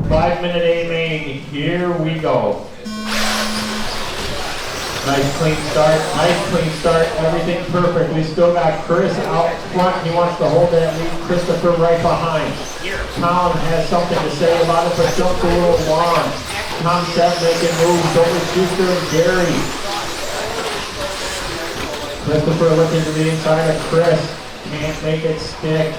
Five-minute A main, here we go. Nice clean start, everything perfect. We still got Chris out front, he wants to hold that lead, Christopher right behind. Tom has something to say about it, but jumps a little long. Tom Seth making moves over Schuster and Gary. Christopher looking to the inside of Chris, can't make it stick.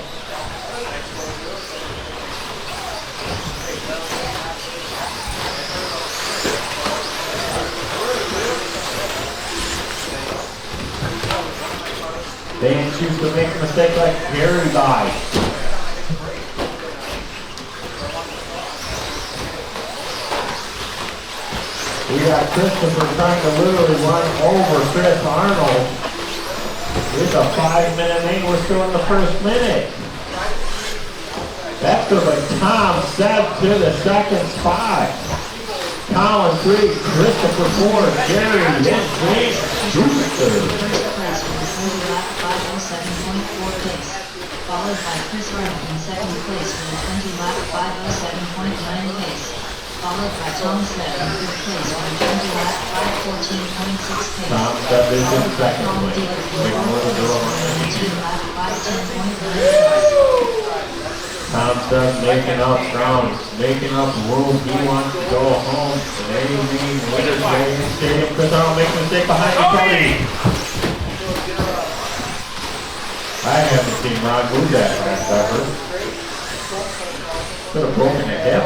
They didn't choose to make a mistake like Gary by. We got Christopher trying to literally run over Chris Arnold. It's a 5-minute main. We're still in the first minute. That's good, but Tom Seth to the second spot. Colin 3, Christopher 4, Gary, then Schuster. Followed by Chris Arnold in second place with a 20-lap 5:07.9 pace. Followed by Tom Seth in third place with a 20-lap 5:14.6 pace. Tom Seth is in second place. 19-lap 5:10.9 pace. Tom Seth making up ground, making up room. He wants to go home. Amazing winner's race. Stadium. Chris Arnold makes a mistake behind the Cody. I haven't seen Ron move that fast ever. Could have broken a hip.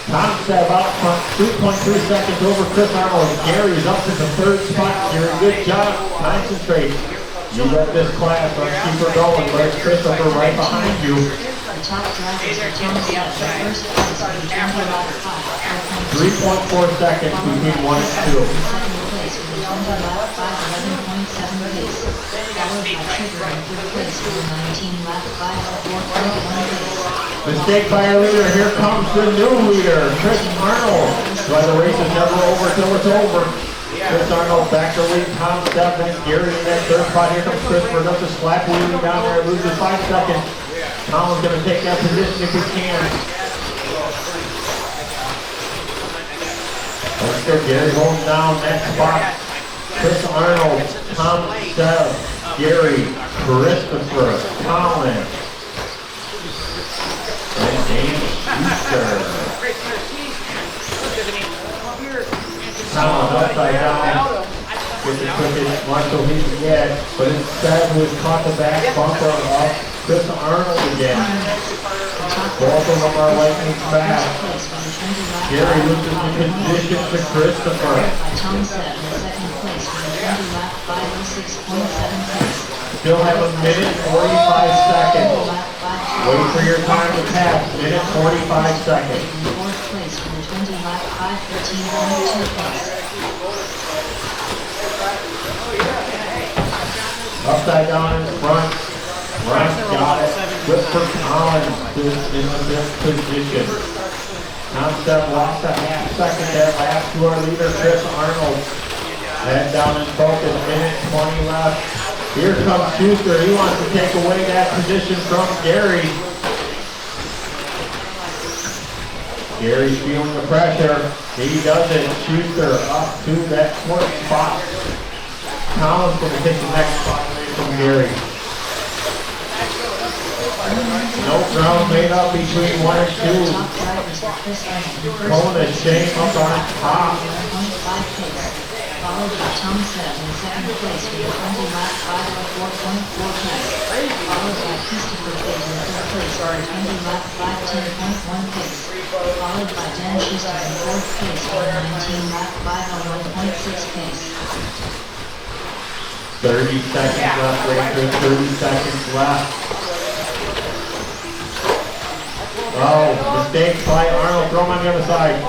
Tom Seth out front, 2.3 seconds over Chris Arnold. Gary's up to the third spot. You're a good job. Concentrate. You got this class. Let's keep her going. There's Christopher right behind you. The top driver is Tom Seth, the first place with a 20-lap 3.4 seconds between 1 and 2. Second place with a 20-lap 5:11.7 pace. Followed by Trigger in third place with a 19-lap 5:04.1 pace. Mistake by our leader. Here comes the new leader, Chris Arnold. Why the race is never over till it's over. Chris Arnold back to lead. Tom Seth and Gary in that third spot. Here comes Christopher. Does a slap leading down there. Loses 5 seconds. Tom's going to take that position if he can. Let's go, Gary holding down that spot. Chris Arnold, Tom Seth, Gary, Christopher, Colin, and Dan Schuster. Colin upside down. Gets the quickest Marshall he can get, but instead was caught the back bumper of Chris Arnold again. Both of them are lightning fast. Gary loses the position to Christopher. Tom Seth in second place with a 20-lap 5:06.7 pace. Still have a minute 45 seconds. Wait for your time to pass. Minute 45 seconds. In fourth place with a 20-lap 5:13.2 pace. Upside down in front. Right, got it. Good for Collins in this position. Tom Seth lost a half second there. Last to our leader, Chris Arnold. Head down in focus. Minute 20 left. Here comes Schuster. He wants to take away that position from Gary. Gary's feeling the pressure. He does it. Schuster up to that fourth spot. Collins going to take the next spot away from Gary. No ground made up between 1 and 2. Kona Shane up on top. Followed by Tom Seth in second place with a 20-lap 5:04.4 pace. Followed by Christopher Page in third place with a 20-lap 5:10.1 pace. Followed by Dan Schuster in fourth place with a 19-lap 5:01.6 pace. 30 seconds left, Racers. 30 seconds left. Oh, mistake by Arnold. Throw him on the other side.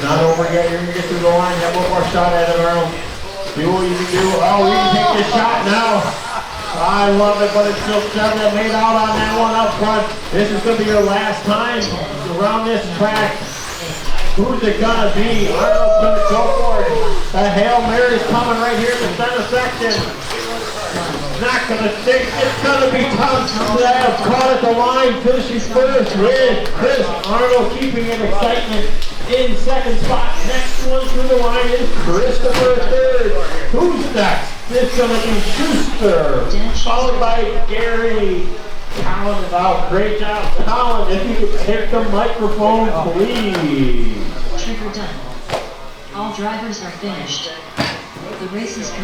Not over yet. You're going to get through the line. Have one more shot at it, Arnold. See what you can do. Oh, we can take this shot now. I love it, but it's still 7 that made out on that one up front. This is going to be your last time around this track. Who's it gonna be? Arnold's gonna go for it. The Hail Mary's coming right here in the center section. Not gonna stick. It's gonna be tough to have caught at the line. Finishing first with Chris Arnold, keeping in excitement in second spot. Next one through the line is Christopher third. Who's next? It's gonna be Schuster, followed by Gary. Colin is out. Great job, Colin. If you could take the microphone, please. Trigger done. All drivers are finished. The race is complete.